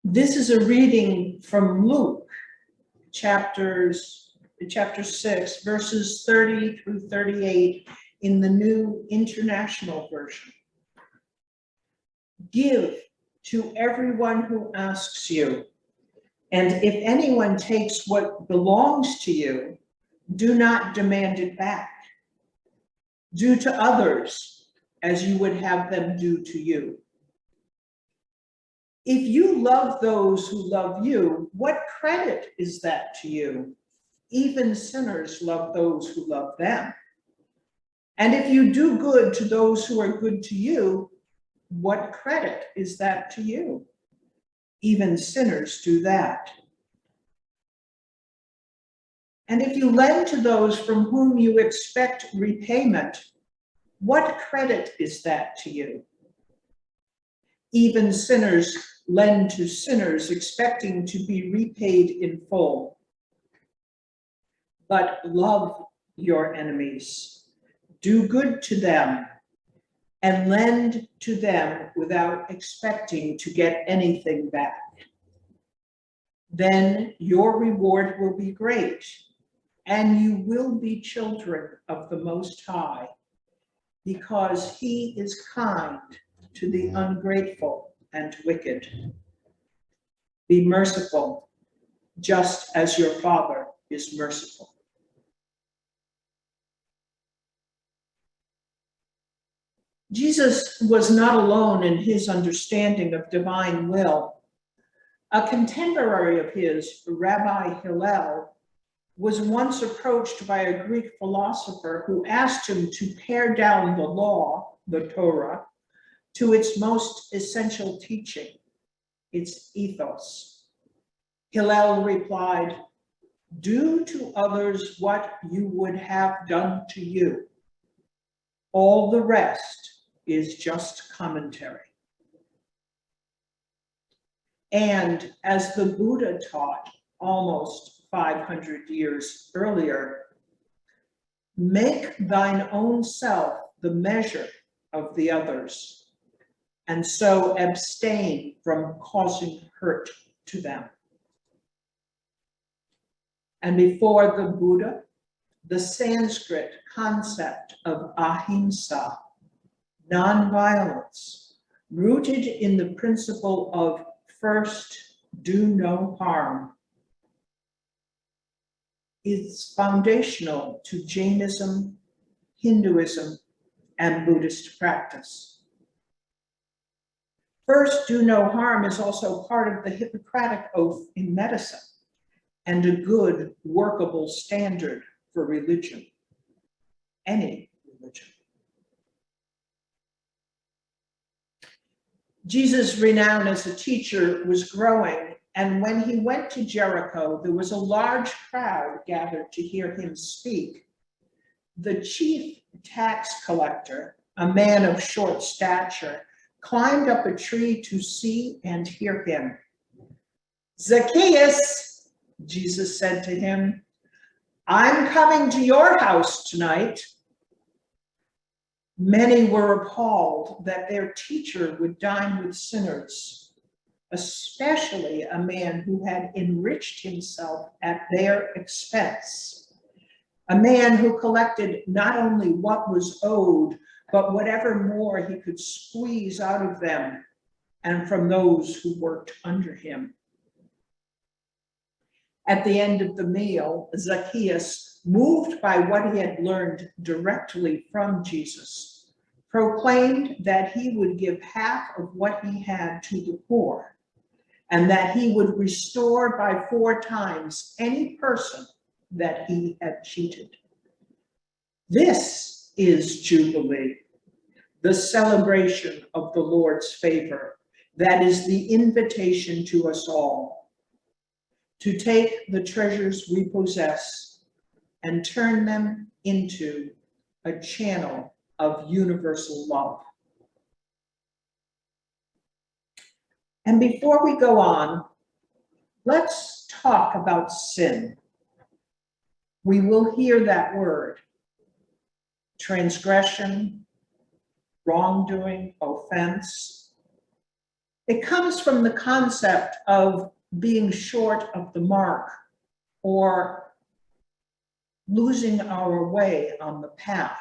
This is a reading from Luke, chapter 6, verses 30 through 38 in the New International Version. Give to everyone who asks you, and if anyone takes what belongs to you, do not demand it back. Do to others as you would have them do to you. If you love those who love you, what credit is that to you? Even sinners love those who love them. And if you do good to those who are good to you, what credit is that to you? Even sinners do that. And if you lend to those from whom you expect repayment, what credit is that to you? Even sinners lend to sinners, expecting to be repaid in full. But love your enemies, do good to them, and lend to them without expecting to get anything back. Then your reward will be great, and you will be children of the Most High, because he is kind to the ungrateful and wicked. Be merciful, just as your Father is merciful. Jesus was not alone in his understanding of divine will. A contemporary of his, Rabbi Hillel, was once approached by a Greek philosopher who asked him to pare down the law, the Torah, to its most essential teaching, its ethos. Hillel replied, "Do to others what you would have done to you. All the rest is just commentary." And as the Buddha taught almost 500 years earlier, make thine own self the measure of the others, and so abstain from causing hurt to them. And before the Buddha, the Sanskrit concept of ahimsa, nonviolence, rooted in the principle of first do no harm, is foundational to Jainism, Hinduism, and Buddhist practice. First do no harm is also part of the Hippocratic Oath in medicine and a good workable standard for religion, any religion. Jesus' renown as a teacher was growing, and when he went to Jericho, there was a large crowd gathered to hear him speak. The chief tax collector, a man of short stature, climbed up a tree to see and hear him. "Zacchaeus," Jesus said to him, "I'm coming to your house tonight." Many were appalled that their teacher would dine with sinners, especially a man who had enriched himself at their expense, a man who collected not only what was owed, but whatever more he could squeeze out of them and from those who worked under him. At the end of the meal, Zacchaeus, moved by what he had learned directly from Jesus, proclaimed that he would give half of what he had to the poor, and that he would restore by 4 times any person that he had cheated. This is Jubilee, the celebration of the Lord's favor. That is the invitation to us all, to take the treasures we possess and turn them into a channel of universal love. And before we go on, let's talk about sin. We will hear that word, transgression, wrongdoing, offense. It comes from the concept of being short of the mark or losing our way on the path.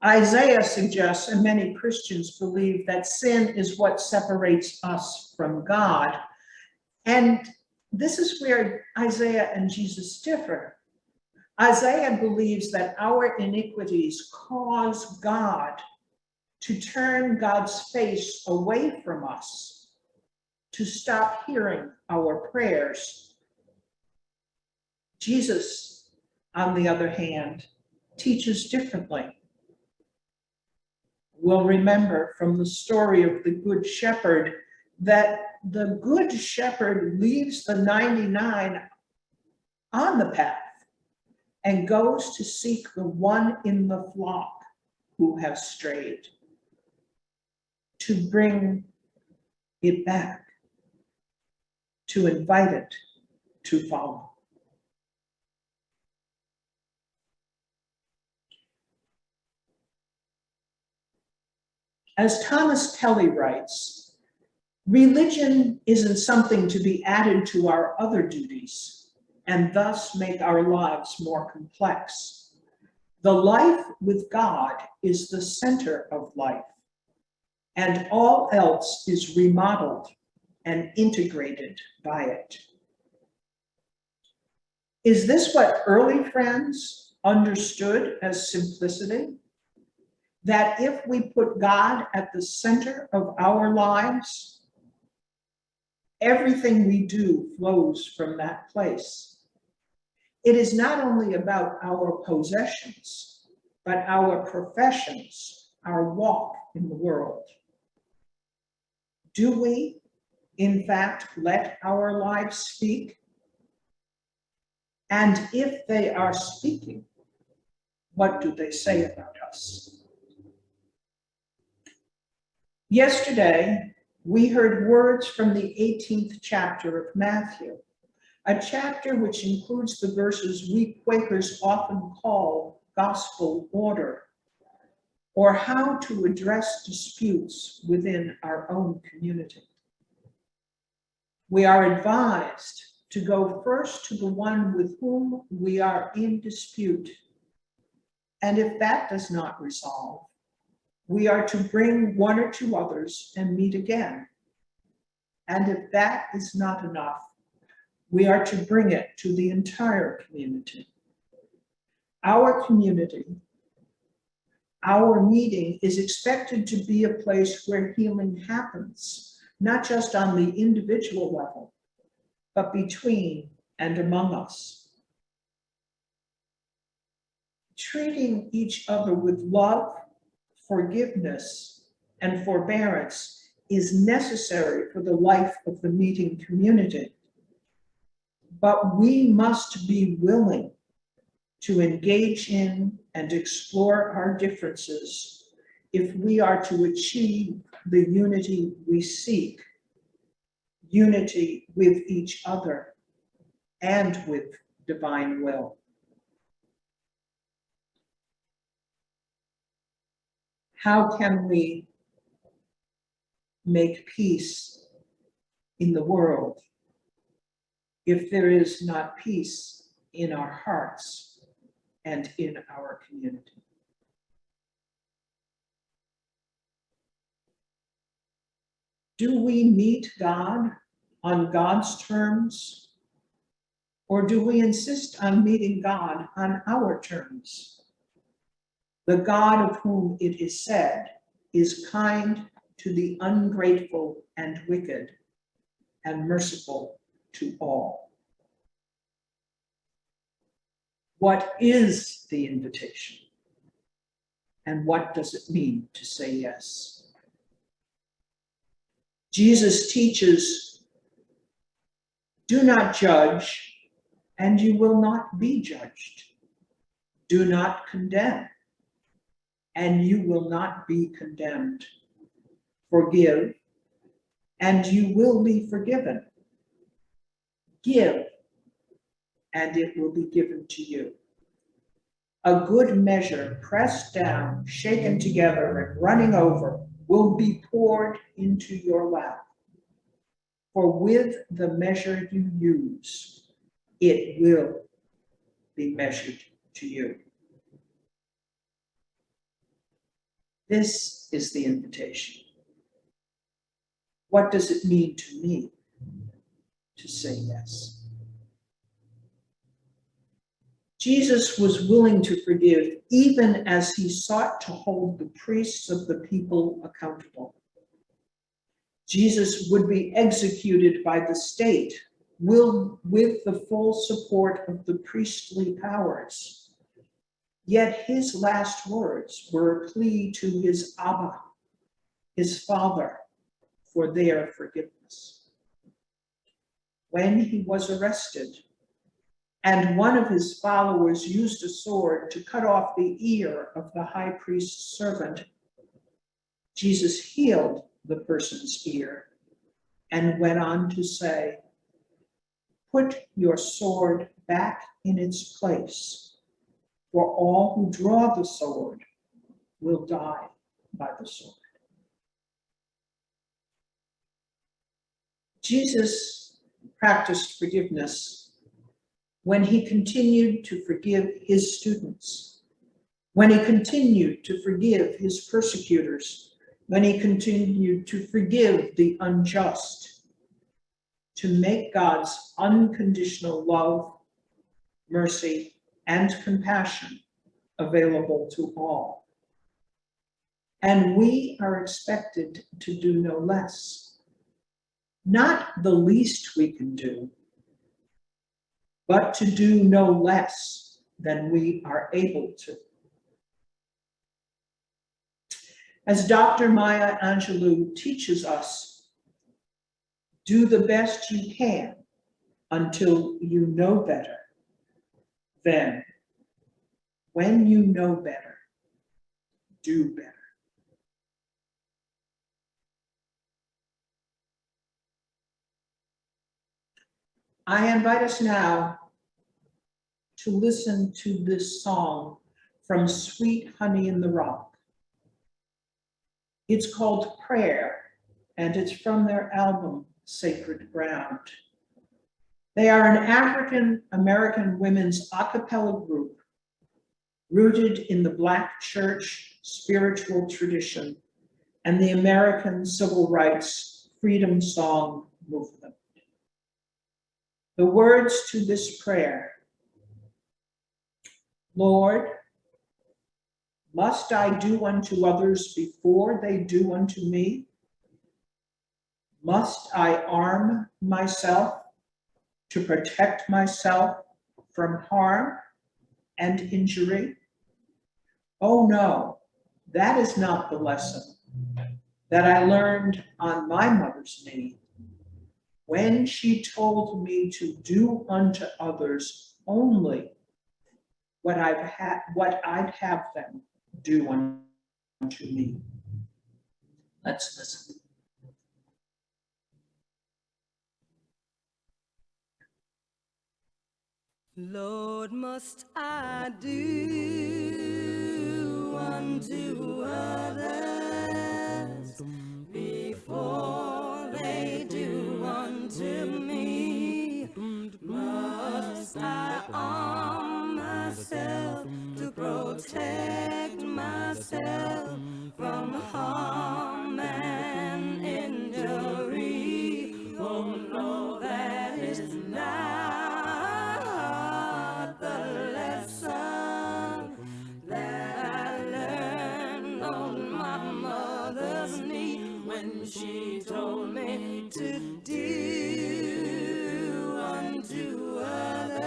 Isaiah suggests, and many Christians believe, that sin is what separates us from God. And this is where Isaiah and Jesus differ. Isaiah believes that our iniquities cause God to turn God's face away from us, to stop hearing our prayers. Jesus, on the other hand, teaches differently. We'll remember from the story of the Good Shepherd that the Good Shepherd leaves the 99 on the path and goes to seek the one in the flock who has strayed, to bring it back, to invite it to follow. As Thomas Kelly writes, religion isn't something to be added to our other duties and thus make our lives more complex. The life with God is the center of life, and all else is remodeled and integrated by it. Is this what early friends understood as simplicity? That if we put God at the center of our lives, everything we do flows from that place. It is not only about our possessions, but our professions, our walk in the world. Do we, in fact, let our lives speak? And if they are speaking, what do they say about us? Yesterday, we heard words from the 18th chapter of Matthew, a chapter which includes the verses we Quakers often call gospel order, or how to address disputes within our own community. We are advised to go first to the one with whom we are in dispute, and if that does not resolve, we are to bring one or two others and meet again. And if that is not enough, we are to bring it to the entire community. Our community, our meeting is expected to be a place where healing happens, not just on the individual level, but between and among us. Treating each other with love, forgiveness, and forbearance is necessary for the life of the meeting community. But we must be willing to engage in and explore our differences if we are to achieve the unity we seek, unity with each other and with divine will. How can we make peace in the world if there is not peace in our hearts and in our community? Do we meet God on God's terms, or do we insist on meeting God on our terms? The God of whom it is said is kind to the ungrateful and wicked, and merciful to all. What is the invitation? And what does it mean to say yes? Jesus teaches, do not judge, and you will not be judged. Do not condemn, and you will not be condemned. Forgive, and you will be forgiven. Give, and it will be given to you. A good measure, pressed down, shaken together, and running over, will be poured into your lap. For with the measure you use, it will be measured to you. This is the invitation. What does it mean to me to say yes? Jesus was willing to forgive even as he sought to hold the priests of the people accountable. Jesus would be executed by the state with the full support of the priestly powers. Yet his last words were a plea to his Abba, his Father, for their forgiveness. When he was arrested, and one of his followers used a sword to cut off the ear of the high priest's servant, Jesus healed the person's ear and went on to say, "Put your sword back in its place, for all who draw the sword will die by the sword." Jesus practiced forgiveness when he continued to forgive his students, when he continued to forgive his persecutors, when he continued to forgive the unjust, to make God's unconditional love, mercy, and compassion available to all. And we are expected to do no less. Not the least we can do, but to do no less than we are able to. As Dr. Maya Angelou teaches us, do the best you can until you know better. Then, when you know better, do better. I invite us now to listen to this song from Sweet Honey in the Rock. It's called Prayer, and it's from their album, Sacred Ground. They are an African-American women's a cappella group rooted in the Black church spiritual tradition and the American civil rights freedom song movement. The words to this prayer: Lord, must I do unto others before they do unto me? Must I arm myself to protect myself from harm and injury? Oh no, that is not the lesson that I learned on my mother's knee when she told me to do unto others only what I'd have them do unto me. Let's listen. Lord, must I do unto others before they do unto me? Must I arm myself to protect myself from harm and injury? Oh no, that is not the lesson that I learned on my mother's knee when she told me to do unto others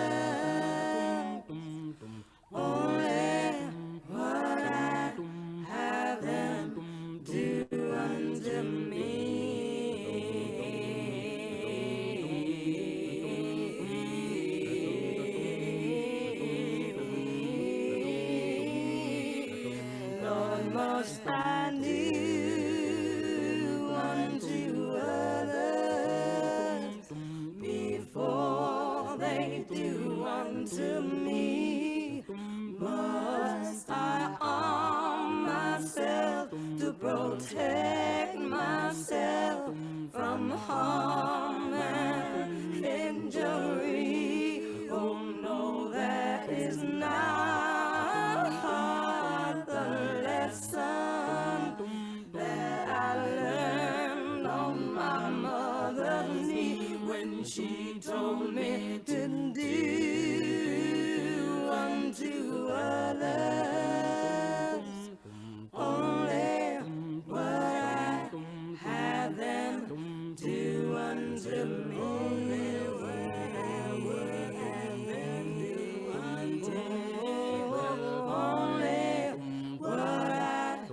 only what I have them do unto me. Lord, must I do unto others before they do unto me? protect myself from harm and injury. Oh no, that is not the lesson that I learned on my mother's knee when she told me to do unto others only what I have them do unto me. Only what I would have them do unto me. Only what I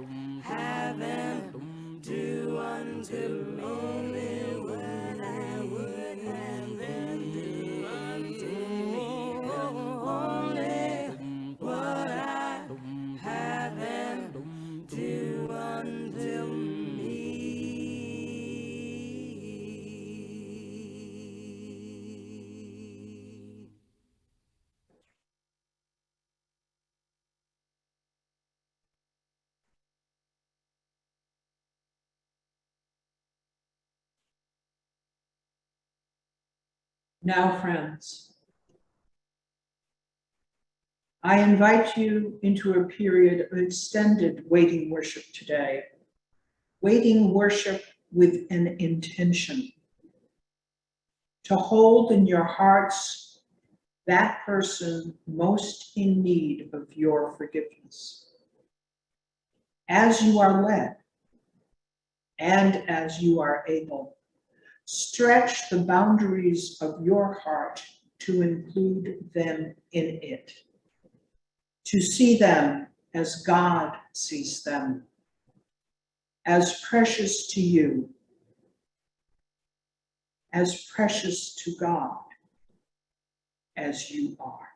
have them do unto me. Only what I would have them do unto me. Only what I have them do unto me. Now, friends, I invite you into a period of extended waiting worship today. Waiting worship with an intention to hold in your hearts that person most in need of your forgiveness. As you are led and as you are able, stretch the boundaries of your heart to include them in it, to see them as God sees them, as precious to you, as precious to God as you are.